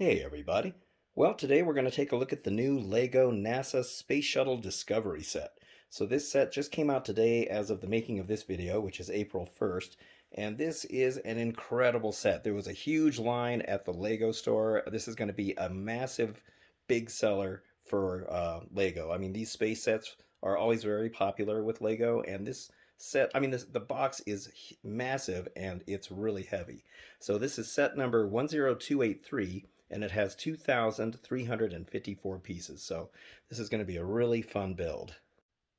Hey everybody. Well, today we're going to take a look at the new LEGO NASA Space Shuttle Discovery set. So this set just came out today as of the making of this video, which is April 1st, and this is an incredible set. There was a huge line at the LEGO store. This is going to be a massive big seller for LEGO. I mean, these space sets are always very popular with LEGO, and this set, the box is massive and it's really heavy. So this is set number 10283 and it has 2,354 pieces. So this is going to be a really fun build.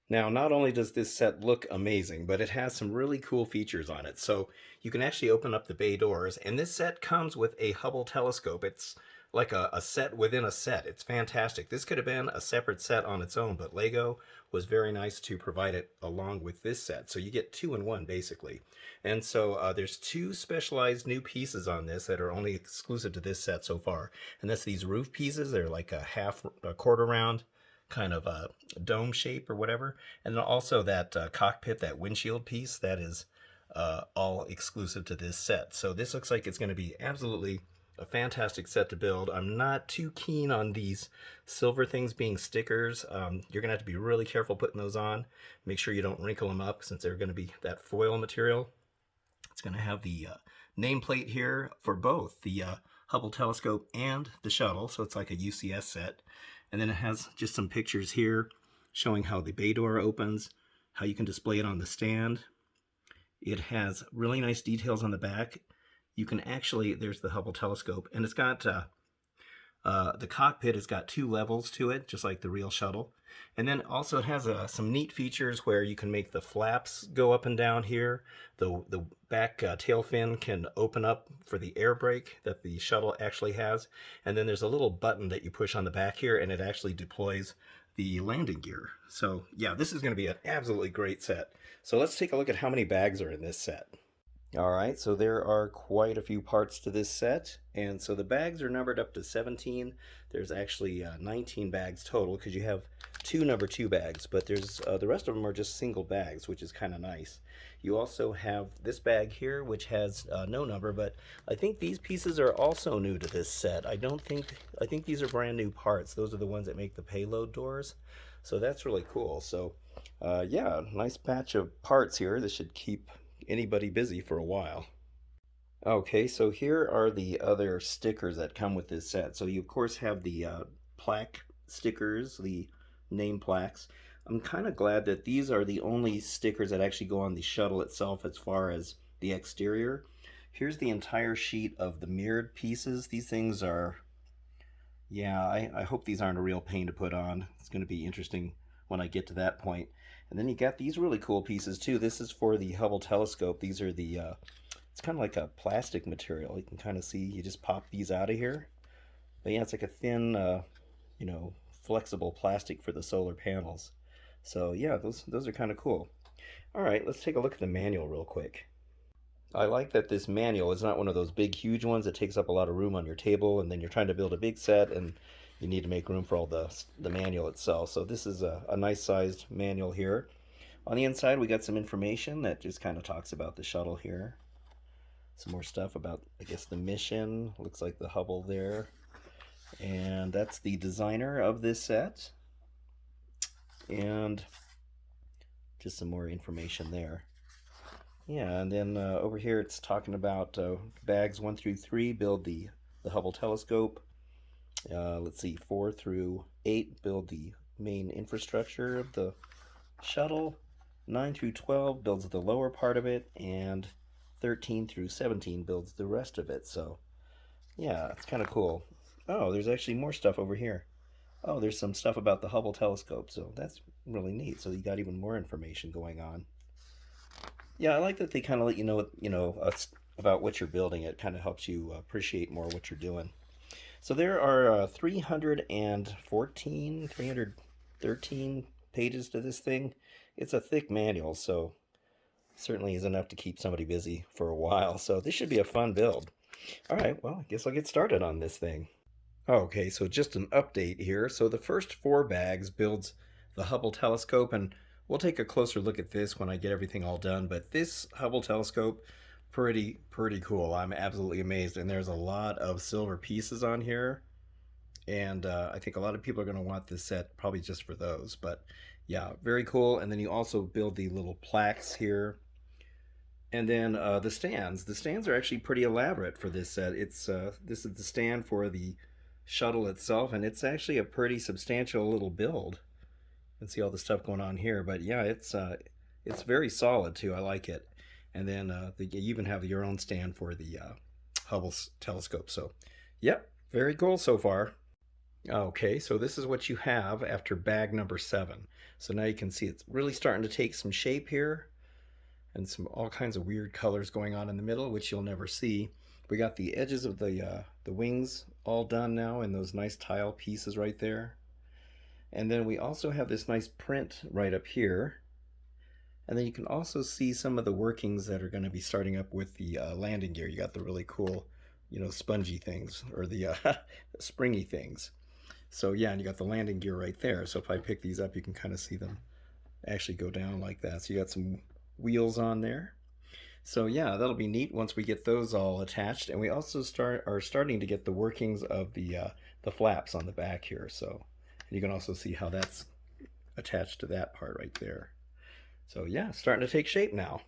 Now, not only does this set look amazing, but it has some really cool features on it. So you can actually open up the bay doors, and this set comes with a Hubble telescope. It's like a set within a set. It's fantastic. This could have been a separate set on its own, but LEGO was very nice to provide it along with this set. So you get two in one, basically. And so there's two specialized new pieces on this that are only exclusive to this set so far. And that's these roof pieces. They're like a quarter round kind of a dome shape or whatever. And then also that cockpit, that windshield piece, that is all exclusive to this set. So this looks like it's going to be absolutely a fantastic set to build. I'm not too keen on these silver things being stickers. You're going to have to be really careful putting those on. Make sure you don't wrinkle them up since they're going to be that foil material. It's going to have the nameplate here for both the Hubble Telescope and the Shuttle, so it's like a UCS set. And then it has just some pictures here showing how the bay door opens, how you can display it on the stand. It has really nice details on the back. You can actually, there's the Hubble Telescope, and it's got the cockpit has got two levels to it, just like the real shuttle. And then also it has some neat features where you can make the flaps go up and down here. The back tail fin can open up for the air brake that the shuttle actually has. And then there's a little button that you push on the back here, and it actually deploys the landing gear. So yeah, this is going to be an absolutely great set. So let's take a look at how many bags are in this set. All right, so there are quite a few parts to this set, and so the bags are numbered up to 17. There's actually 19 bags total because you have two number 2 bags, but there's the rest of them are just single bags, which is kind of nice. You also have this bag here, which has no number, but I think these pieces are also new to this set. I think these are brand new parts. Those are the ones that make the payload doors, so that's really cool. So yeah, nice batch of parts here. This should keep anybody busy for a while. Okay, so here are the other stickers that come with this set. So you of course have the plaque stickers, the name plaques. I'm kind of glad that these are the only stickers that actually go on the shuttle itself as far as the exterior. Here's the entire sheet of the mirrored pieces. These things are, yeah, I hope these aren't a real pain to put on. It's going to be interesting when I get to that point. And then you got these really cool pieces too. This is for the Hubble Telescope. These are the, it's kind of like a plastic material. You can kind of see, you just pop these out of here. But yeah, it's like a thin, flexible plastic for the solar panels. So yeah, those are kind of cool. All right, let's take a look at the manual real quick. I like that this manual is not one of those big, huge ones that takes up a lot of room on your table, and then you're trying to build a big set, and you need to make room for all the manual itself. So this is a nice sized manual here. On the inside, we got some information that just kind of talks about the shuttle here. Some more stuff about, I guess, the mission. Looks like the Hubble there. And that's the designer of this set. And just some more information there. Yeah, and then over here it's talking about bags 1 through 3 build the Hubble Telescope. Let's see, 4 through 8 build the main infrastructure of the shuttle. 9 through 12 builds the lower part of it, and 13 through 17 builds the rest of it. So yeah, it's kind of cool. Oh, there's actually more stuff over here. Oh, there's some stuff about the Hubble Telescope, so that's really neat. So you got even more information going on. Yeah, I like that they kind of let you know, about what you're building. It kind of helps you appreciate more what you're doing. So there are 313 pages to this thing. It's a thick manual, so certainly is enough to keep somebody busy for a while. So this should be a fun build. All right, well, I guess I'll get started on this thing. Okay, so just an update here. So the first 4 bags builds the Hubble Telescope, and we'll take a closer look at this when I get everything all done. But this Hubble Telescope Pretty cool. I'm absolutely amazed. And there's a lot of silver pieces on here. And I think a lot of people are going to want this set probably just for those. But yeah, very cool. And then you also build the little plaques here. And then the stands. The stands are actually pretty elaborate for this set. This is the stand for the shuttle itself, and it's actually a pretty substantial little build. You can see all the stuff going on here. But yeah, it's very solid too. I like it. And then you even have your own stand for the Hubble telescope. So, yep, very cool so far. Okay, so this is what you have after bag number 7. So now you can see it's really starting to take some shape here, and some all kinds of weird colors going on in the middle, which you'll never see. We got the edges of the wings all done now, and those nice tile pieces right there. And then we also have this nice print right up here. And then you can also see some of the workings that are going to be starting up with the landing gear. You got the really cool, spongy things, or the springy things. So yeah, and you got the landing gear right there. So if I pick these up, you can kind of see them actually go down like that. So you got some wheels on there. So yeah, that'll be neat once we get those all attached. And we also are starting to get the workings of the flaps on the back here. So you can also see how that's attached to that part right there. So yeah, starting to take shape now.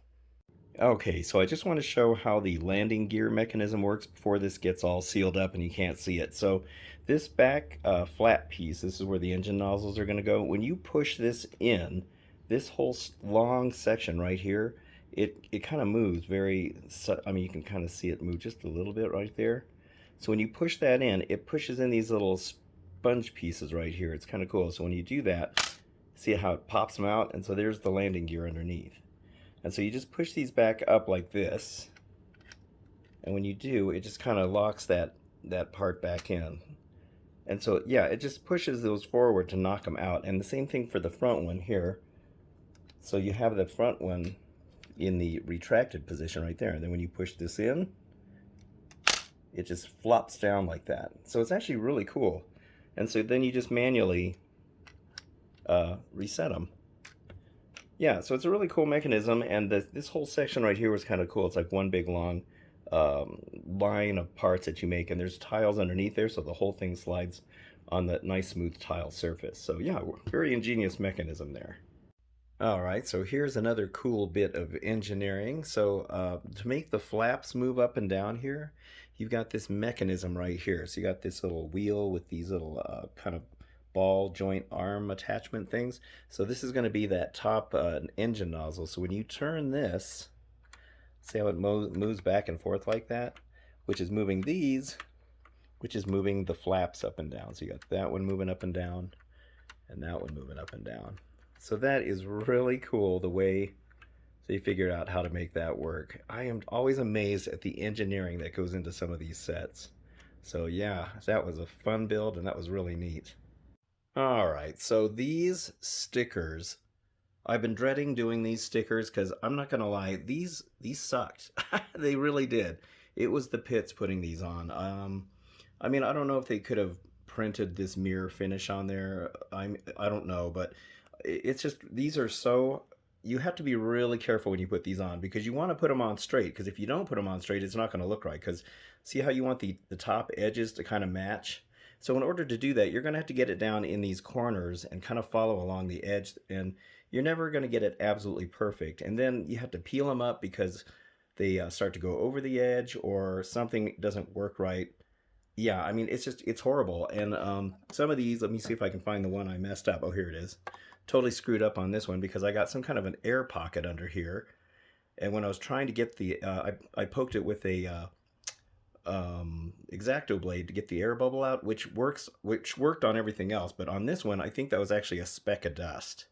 Okay, so I just want to show how the landing gear mechanism works before this gets all sealed up and you can't see it. So this back flat piece, this is where the engine nozzles are going to go. When you push this in, this whole long section right here, it kind of moves you can kind of see it move just a little bit right there. So when you push that in, it pushes in these little sponge pieces right here. It's kind of cool. So when you do that, see how it pops them out? And so there's the landing gear underneath. And so you just push these back up like this. And when you do, it just kind of locks that part back in. And so, yeah, it just pushes those forward to knock them out. And the same thing for the front one here. So you have the front one in the retracted position right there. And then when you push this in, it just flops down like that. So it's actually really cool. And so then you just manually reset them. Yeah, so it's a really cool mechanism, and this whole section right here was kind of cool. It's like one big long line of parts that you make, and there's tiles underneath there, so the whole thing slides on that nice smooth tile surface. So yeah, very ingenious mechanism there. All right, so here's another cool bit of engineering. So to make the flaps move up and down here, you've got this mechanism right here. So you got this little wheel with these little kind of ball joint arm attachment things. So this is going to be that top engine nozzle. So when you turn this, see how it moves back and forth like that, which is moving these, which is moving the flaps up and down. So you got that one moving up and down, and that one moving up and down. So that is really cool the way they figured out how to make that work. I am always amazed at the engineering that goes into some of these sets. So yeah, that was a fun build, and that was really neat. Alright, so these stickers, I've been dreading doing these stickers because I'm not going to lie, these sucked. They really did. It was the pits putting these on. I mean, I don't know if they could have printed this mirror finish on there. I don't know, but it's just, these are so, you have to be really careful when you put these on, because you want to put them on straight, because if you don't put them on straight, it's not going to look right. Because see how you want the top edges to kind of match? So in order to do that, you're going to have to get it down in these corners and kind of follow along the edge, and you're never going to get it absolutely perfect. And then you have to peel them up because they start to go over the edge, or something doesn't work right. Yeah, I mean, it's horrible. And some of these, let me see if I can find the one I messed up. Oh, here it is. Totally screwed up on this one because I got some kind of an air pocket under here. And when I was trying to get the, I poked it with a X-Acto blade to get the air bubble out, which worked on everything else, but on this one I think that was actually a speck of dust,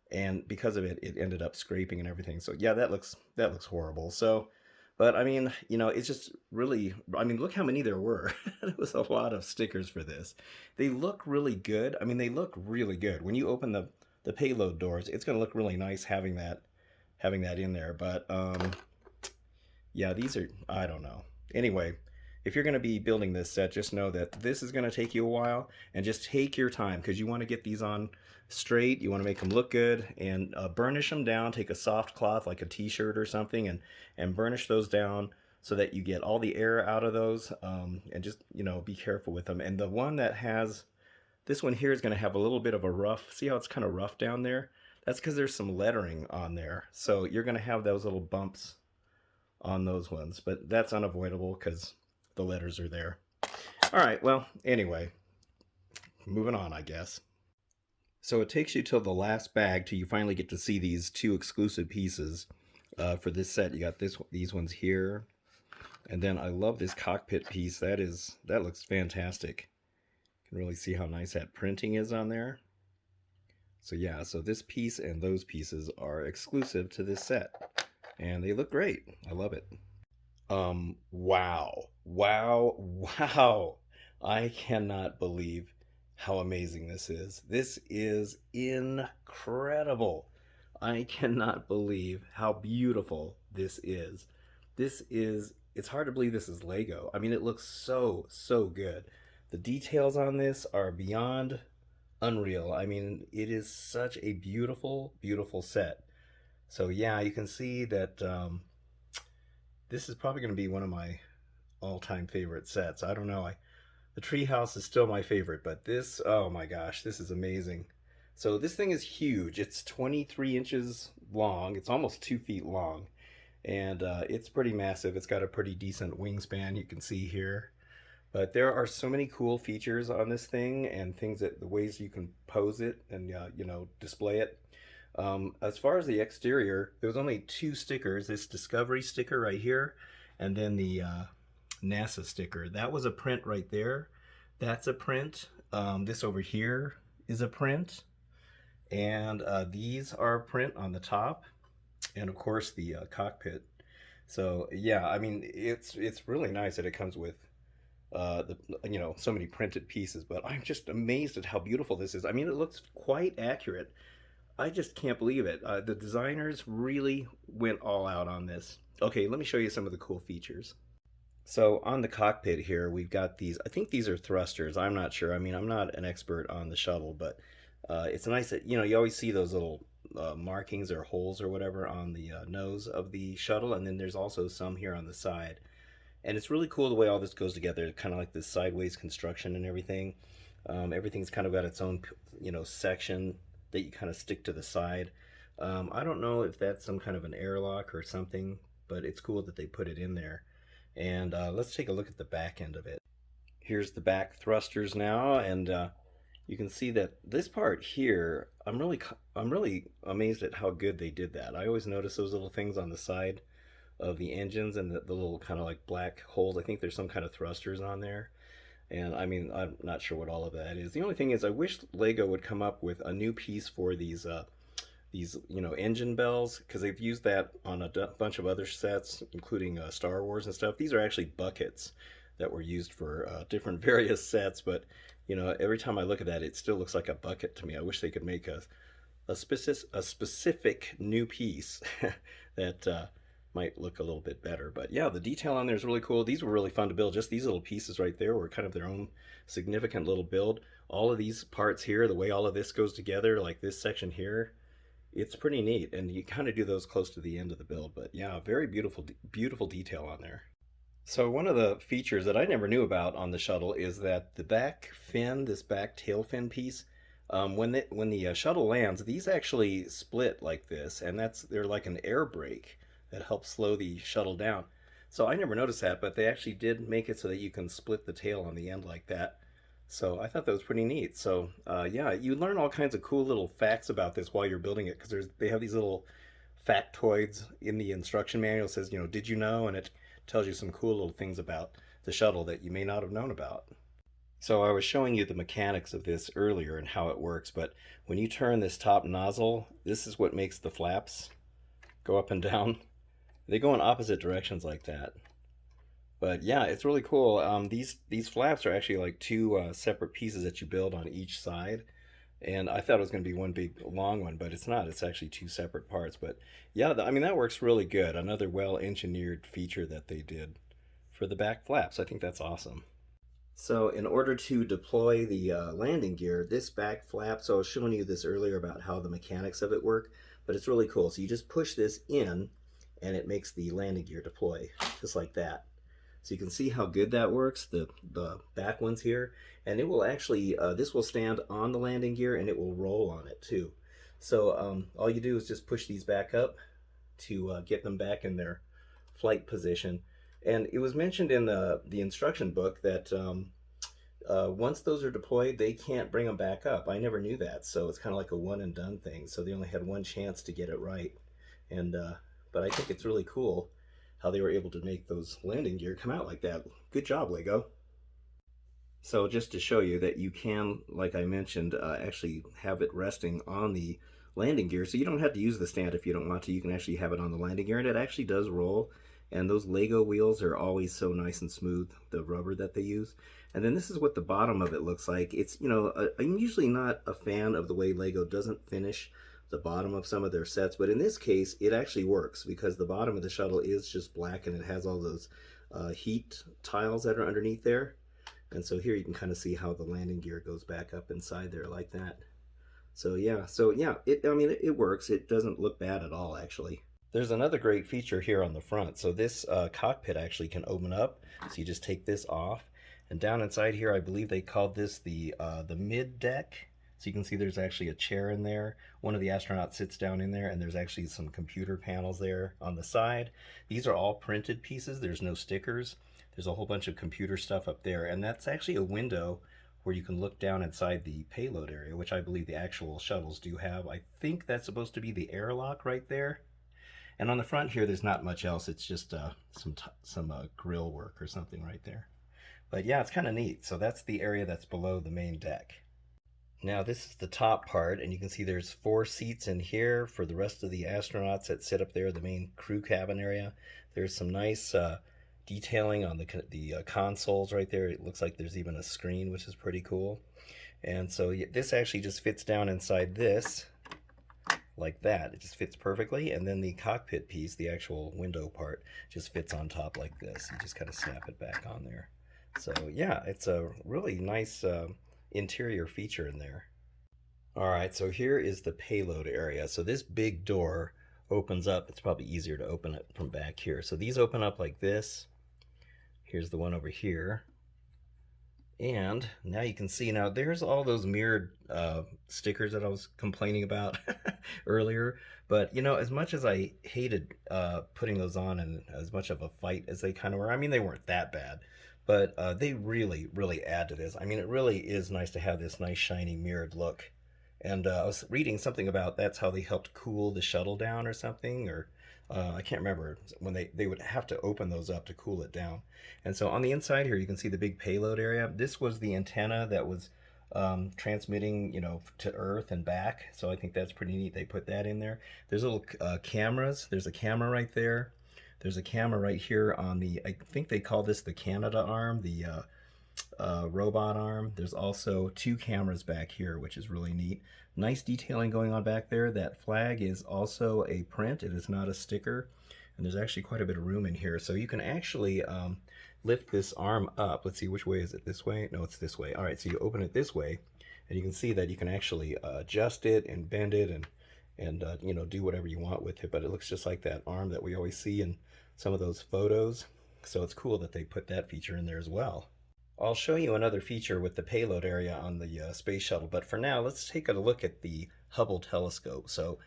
and because of it, it ended up scraping and everything. So yeah, that looks horrible. So, but I mean, it's just really, I mean, look how many there were. There was a lot of stickers for this. They look really good. I mean, they look really good when you open the payload doors. It's going to look really nice having that in there. But yeah, these are, I don't know. Anyway, if you're going to be building this set, just know that this is going to take you a while, and just take your time because you want to get these on straight. You want to make them look good, and burnish them down. Take a soft cloth like a t-shirt or something, and burnish those down so that you get all the air out of those, and just, you know, be careful with them. And the one that has, this one here is going to have a little bit of a rough, see how it's kind of rough down there? That's because there's some lettering on there. So you're going to have those little bumps on those ones, but that's unavoidable because the letters are there. All right, well, anyway, moving on, I guess. So it takes you till the last bag till you finally get to see these two exclusive pieces for this set. You got these ones here, and then I love this cockpit piece. That looks fantastic. You can really see how nice that printing is on there. So yeah, so this piece and those pieces are exclusive to this set, and they look great. I love it. Wow. Wow. Wow. I cannot believe how amazing this is. This is incredible. I cannot believe how beautiful this is. It's hard to believe this is Lego. I mean, it looks so, so good. The details on this are beyond unreal. I mean, it is such a beautiful, beautiful set. So yeah, you can see that this is probably going to be one of my all-time favorite sets. I don't know. The treehouse is still my favorite, but this, oh my gosh, this is amazing. So this thing is huge. It's 23 inches long. It's almost 2 feet long, and it's pretty massive. It's got a pretty decent wingspan, you can see here. But there are so many cool features on this thing, and things that the ways you can pose it and you know, display it. As far as the exterior, there was only 2 stickers. This Discovery sticker right here, and then the NASA sticker. That was a print right there. That's a print. This over here is a print, and these are a print on the top, and of course the cockpit. So yeah, I mean, it's really nice that it comes with you know, so many printed pieces. But I'm just amazed at how beautiful this is. I mean, it looks quite accurate. I just can't believe it. The designers really went all out on this. Okay, let me show you some of the cool features. So on the cockpit here, we've got these, I think these are thrusters. I'm not sure. I mean, I'm not an expert on the shuttle, but it's nice that, you know, you always see those little markings or holes or whatever on the nose of the shuttle, and then there's also some here on the side. And it's really cool the way all this goes together, kind of like this sideways construction and everything. Everything's kind of got its own, you know, section that you kind of stick to the side. I don't know if that's some kind of an airlock or something, but it's cool that they put it in there. And let's take a look at the back end of it. Here's the back thrusters now, and you can see that this part here, I'm really amazed at how good they did that. I always notice those little things on the side of the engines, and the little kind of like black holes. I think there's some kind of thrusters on there. And I mean, I'm not sure what all of that is. The only thing is, I wish Lego would come up with a new piece for these you know, engine bells, because they've used that on a bunch of other sets, including Star Wars and stuff. These are actually buckets that were used for different various sets, but you know, every time I look at that, it still looks like a bucket to me. I wish they could make a specific new piece that might look a little bit better. But yeah, the detail on there is really cool. These were really fun to build. Just these little pieces right there were kind of their own significant little build. All of these parts here, the way all of this goes together, like this section here, it's pretty neat. And you kind of do those close to the end of the build. But yeah, very beautiful, beautiful detail on there. So one of the features that I never knew about on the shuttle is that the back fin, this back tail fin piece, when the shuttle lands, these actually split like this, and they're like an air brake that helps slow the shuttle down. So I never noticed that, but they actually did make it so that you can split the tail on the end like that. So I thought that was pretty neat. So yeah, you learn all kinds of cool little facts about this while you're building it, because they have these little factoids in the instruction manual. It says, you know, did you know? And it tells you some cool little things about the shuttle that you may not have known about. So I was showing you the mechanics of this earlier and how it works, but when you turn this top nozzle, this is what makes the flaps go up and down. They go in opposite directions like that. But yeah, it's really cool. These flaps are actually like 2 separate pieces that you build on each side. And I thought it was going to be one big long one, but it's not. It's actually 2 separate parts. But yeah, I mean, that works really good. Another well-engineered feature that they did for the back flaps. I think that's awesome. So in order to deploy the landing gear, this back flap, so I was showing you this earlier about how the mechanics of it work, but it's really cool. So you just push this in and it makes the landing gear deploy just like that. So you can see how good that works, the back ones here. And it will actually, this will stand on the landing gear and it will roll on it too. So all you do is just push these back up to get them back in their flight position. And it was mentioned in the instruction book that once those are deployed, they can't bring them back up. I never knew that, so it's kind of like a one and done thing. So they only had one chance to get it right. And but I think it's really cool how they were able to make those landing gear come out like that. Good job, Lego. So just to show you that you can, like I mentioned, actually have it resting on the landing gear. So you don't have to use the stand if you don't want to. You can actually have it on the landing gear, and it actually does roll. And those Lego wheels are always so nice and smooth, the rubber that they use. And then this is what the bottom of it looks like. It's, you know, I'm usually not a fan of the way Lego doesn't finish the bottom of some of their sets, but in this case, it actually works because the bottom of the shuttle is just black and it has all those heat tiles that are underneath there. And so here you can kind of see how the landing gear goes back up inside there like that. So yeah, I mean, it works. It doesn't look bad at all, actually. There's another great feature here on the front. So this cockpit actually can open up. So you just take this off, and down inside here, I believe they called this the mid deck. So you can see there's actually a chair in there. One of the astronauts sits down in there, and there's actually some computer panels there on the side. These are all printed pieces. There's no stickers. There's a whole bunch of computer stuff up there, and that's actually a window where you can look down inside the payload area, which I believe the actual shuttles do have. I think that's supposed to be the airlock right there. And on the front here, there's not much else. It's just some grill work or something right there. But yeah, it's kind of neat. So that's the area that's below the main deck. Now this is the top part, and you can see there's 4 seats in here for the rest of the astronauts that sit up there, the main crew cabin area. There's some nice detailing on the consoles right there. It looks like there's even a screen, which is pretty cool. And so this actually just fits down inside this like that. It just fits perfectly, and then the cockpit piece, the actual window part, just fits on top like this. You just kind of snap it back on there. So yeah, it's a really nice interior feature in there. All right, so here is the payload area. So this big door opens up. It's probably easier to open it from back here. So these open up like this. Here's the one over here. And now you can see, now there's all those mirrored stickers that I was complaining about earlier. But, you know, as much as I hated putting those on and as much of a fight as they kind of were, I mean, they weren't that bad. But they really, really add to this. I mean, it really is nice to have this nice, shiny, mirrored look. And I was reading something about that's how they helped cool the shuttle down or something, or I can't remember, when they would have to open those up to cool it down. And so on the inside here, you can see the big payload area. This was the antenna that was transmitting, you know, to Earth and back. So I think that's pretty neat. They put that in there. There's little cameras. There's a camera right there. There's a camera right here on the, I think they call this the Canada arm, the robot arm. There's also 2 cameras back here, which is really neat. Nice detailing going on back there. That flag is also a print. It is not a sticker. And there's actually quite a bit of room in here. So you can actually lift this arm up. Let's see, which way is it? This way? No, it's this way. All right, so you open it this way, and you can see that you can actually adjust it and bend it and you know, do whatever you want with it. But it looks just like that arm that we always see in some of those photos. So it's cool that they put that feature in there as well. I'll show you another feature with the payload area on the space shuttle, but for now, let's take a look at the Hubble Telescope. So,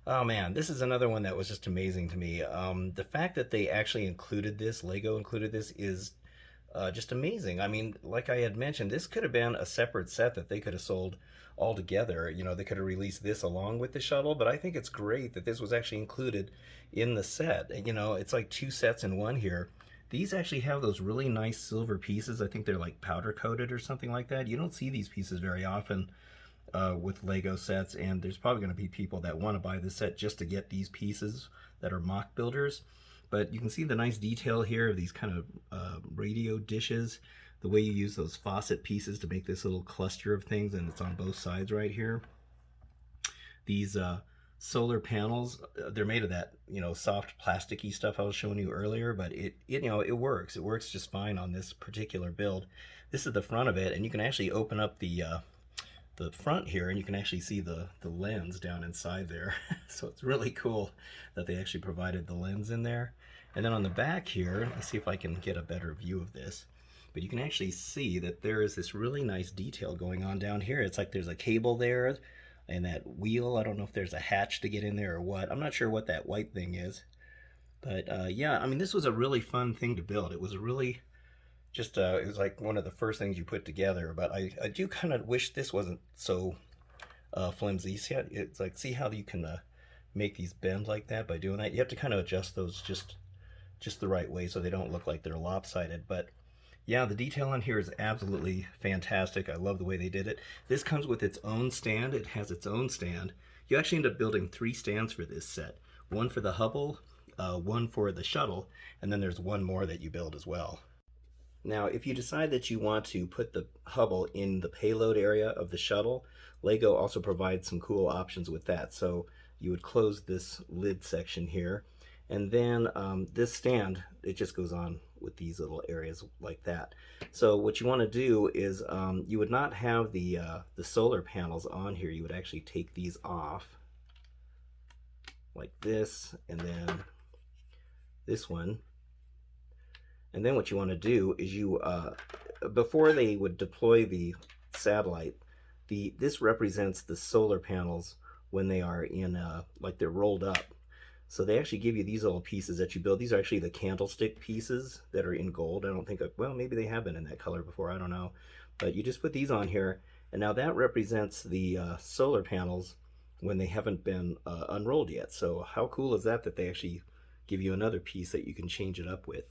oh man, this is another one that was just amazing to me. The fact that they actually included this, Lego included this, is just amazing. I mean, like I had mentioned, this could have been a separate set that they could have sold all together. You know, they could have released this along with the shuttle, but I think it's great that this was actually included in the set. You know, it's like 2 sets in one here. These actually have those really nice silver pieces. I think they're like powder coated or something like that. You don't see these pieces very often with Lego sets, and there's probably going to be people that want to buy the set just to get these pieces that are mock builders. But you can see the nice detail here of these kind of radio dishes, the way you use those faucet pieces to make this little cluster of things, and it's on both sides right here. These solar panels. They're made of that, soft plasticky stuff I was showing you earlier, but it works. It works just fine on this particular build. This is the front of it, and you can actually open up the front here, and you can actually see the lens down inside there. So it's really cool that they actually provided the lens in there. And then on the back here, let's see if I can get a better view of this. But you can actually see that there is this really nice detail going on down here. It's like there's a cable there and that wheel. I don't know if there's a hatch to get in there or what. I'm not sure what that white thing is. But yeah, I mean, this was a really fun thing to build. It was really just, it was like one of the first things you put together. But I do kind of wish this wasn't so flimsy. See how you can make these bend like that by doing that? You have to kind of adjust those just the right way so they don't look like they're lopsided. But yeah, the detail on here is absolutely fantastic. I love the way they did it. This comes with its own stand. It has its own stand. You actually end up building 3 stands for this set. One for the Hubble, one for the Shuttle, and then there's one more that you build as well. Now, if you decide that you want to put the Hubble in the payload area of the Shuttle, LEGO also provides some cool options with that. So you would close this lid section here, and then this stand, it just goes on with these little areas like that. So what you want to do is you would not have the solar panels on here. You would actually take these off like this, and then this one. And then what you want to do is you, before they would deploy the satellite, this represents the solar panels when they are in, like they're rolled up. So they actually give you these little pieces that you build. These are actually the candlestick pieces that are in gold. I don't think, well, maybe they have been in that color before, I don't know. But you just put these on here, and now that represents the solar panels when they haven't been unrolled yet. So how cool is that they actually give you another piece that you can change it up with.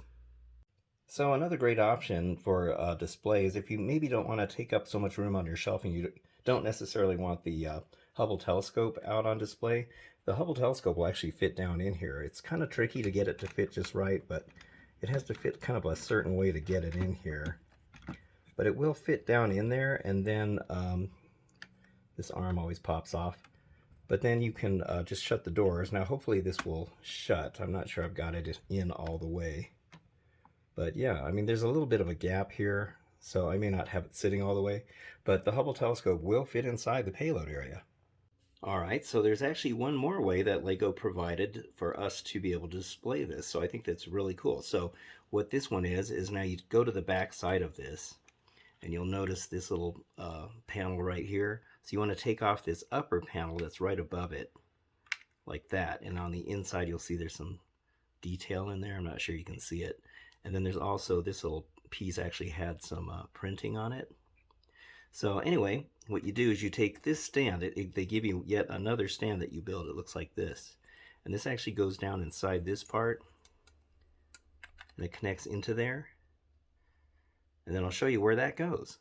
So another great option for displays, if you maybe don't want to take up so much room on your shelf and you don't necessarily want the Hubble Telescope out on display, the Hubble Telescope will actually fit down in here. It's kind of tricky to get it to fit just right, but it has to fit kind of a certain way to get it in here. But it will fit down in there, and then this arm always pops off. But then you can just shut the doors. Now hopefully this will shut. I'm not sure I've got it in all the way. But yeah, I mean, there's a little bit of a gap here, so I may not have it sitting all the way, but the Hubble Telescope will fit inside the payload area. All right, so there's actually one more way that LEGO provided for us to be able to display this, so I think that's really cool. So what this one is now you go to the back side of this, and you'll notice this little panel right here. So you want to take off this upper panel that's right above it, like that, and on the inside you'll see there's some detail in there. I'm not sure you can see it. And then there's also this little piece actually had some printing on it. So anyway, what you do is you take this stand. They give you yet another stand that you build. It looks like this. And this actually goes down inside this part. And it connects into there. And then I'll show you where that goes.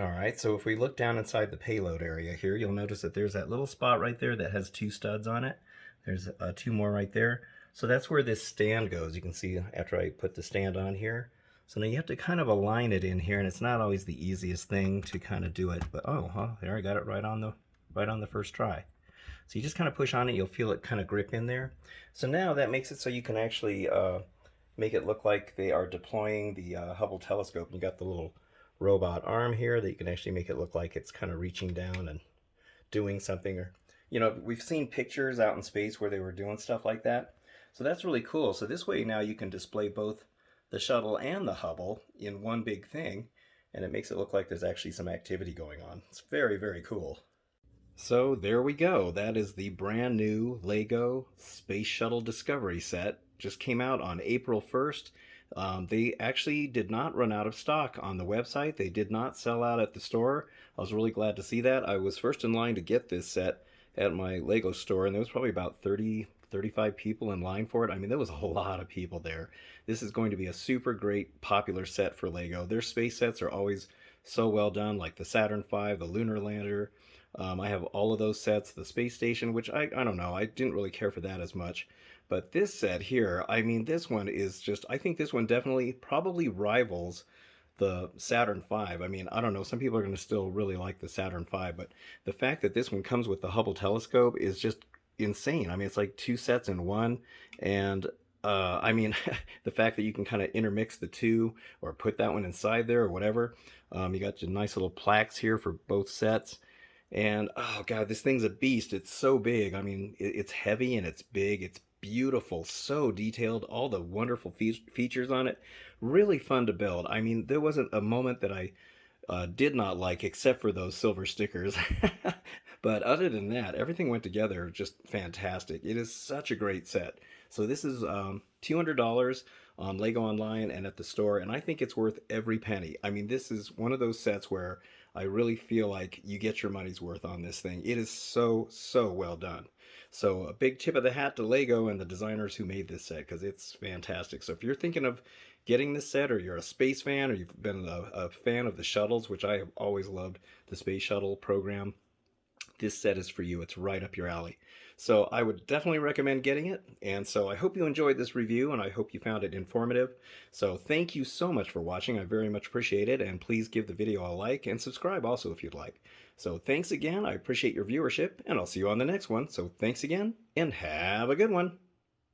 All right, so if we look down inside the payload area here, you'll notice that there's that little spot right there that has 2 studs on it. There's 2 more right there. So that's where this stand goes. You can see after I put the stand on here. So now you have to kind of align it in here, and it's not always the easiest thing to kind of do it. But there I got it right on the first try. So you just kind of push on it, you'll feel it kind of grip in there. So now that makes it so you can actually make it look like they are deploying the Hubble Telescope. And you got the little robot arm here that you can actually make it look like it's kind of reaching down and doing something. Or, we've seen pictures out in space where they were doing stuff like that. So that's really cool. So this way now you can display both the Shuttle and the Hubble in one big thing, and it makes it look like there's actually some activity going on. It's very, very cool. So there we go. That is the brand new LEGO Space Shuttle Discovery set. Just came out on April 1st. They actually did not run out of stock on the website. They did not sell out at the store. I was really glad to see that. I was first in line to get this set at my LEGO store, and there was probably about 35 people in line for it. I mean, there was a lot of people there. This is going to be a super great popular set for LEGO. Their space sets are always so well done, like the Saturn V, the Lunar Lander. I have all of those sets, the space station, which I don't know, I didn't really care for that as much. But this set here, I mean, this one is just, I think this one definitely probably rivals the Saturn V. I mean, I don't know, some people are going to still really like the Saturn V, but the fact that this one comes with the Hubble Telescope is just insane. I mean, it's like two sets in one, and I mean, the fact that you can kind of intermix the two or put that one inside there or whatever. You got your nice little plaques here for both sets. And oh god, this thing's a beast. It's so big. I mean, it's heavy and it's big. It's beautiful, so detailed. All the wonderful features on it. Really fun to build. I mean, there wasn't a moment that I did not like except for those silver stickers. But other than that, everything went together just fantastic. It is such a great set. So this is $200 on Lego Online and at the store, and I think it's worth every penny. I mean, this is one of those sets where I really feel like you get your money's worth on this thing. It is so, so well done. So a big tip of the hat to Lego and the designers who made this set because it's fantastic. So if you're thinking of getting this set, or you're a space fan, or you've been a fan of the shuttles, which I have always loved the space shuttle program, this set is for you. It's right up your alley. So I would definitely recommend getting it. And so I hope you enjoyed this review, and I hope you found it informative. So thank you so much for watching. I very much appreciate it. And please give the video a like and subscribe also if you'd like. So thanks again. I appreciate your viewership, and I'll see you on the next one. So thanks again, and have a good one.